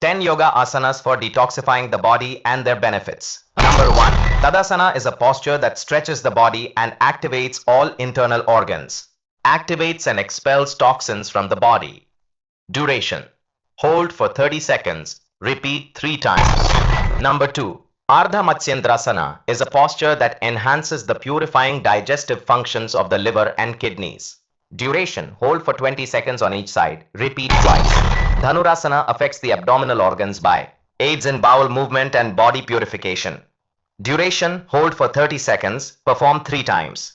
10 yoga asanas for detoxifying the body and their benefits. Number 1. Tadasana is a posture that stretches the body and activates all internal organs. Activates and expels toxins from the body. Duration. Hold for 30 seconds. Repeat 3 times. Number 2. Ardha Matsyendrasana is a posture that enhances the purifying digestive functions of the liver and kidneys. Duration. Hold for 20 seconds on each side. Repeat twice. Dhanurasana affects the abdominal organs by aids in bowel movement and body purification. Duration. Hold for 30 seconds. Perform 3 times.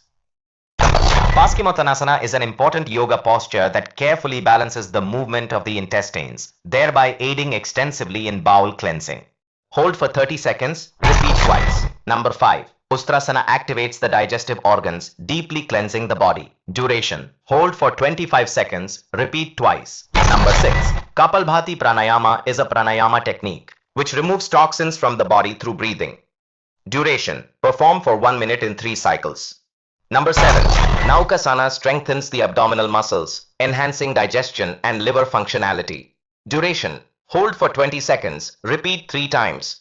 Paschimottanasana is an important yoga posture that carefully balances the movement of the intestines, thereby aiding extensively in bowel cleansing. Hold for 30 seconds. Repeat twice. Number 5. Ustrasana activates the digestive organs, deeply cleansing the body. Duration. Hold for 25 seconds. Repeat twice. Number 6. Kapalbhati Pranayama is a pranayama technique which removes toxins from the body through breathing. Duration. Perform for 1 minute in 3 cycles. Number 7. Naukasana strengthens the abdominal muscles, enhancing digestion and liver functionality. Duration. Hold for 20 seconds. Repeat 3 times.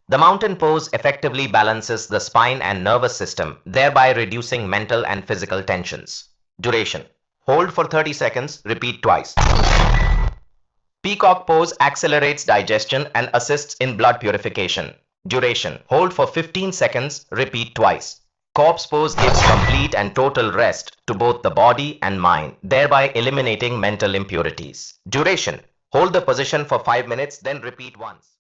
The mountain pose effectively balances the spine and nervous system, thereby reducing mental and physical tensions. Duration. Hold for 30 seconds. Repeat twice. Peacock pose accelerates digestion and assists in blood purification. Duration. Hold for 15 seconds. Repeat twice. Corpse pose gives complete and total rest to both the body and mind, thereby eliminating mental impurities. Duration. Hold the position for 5 minutes, then repeat once.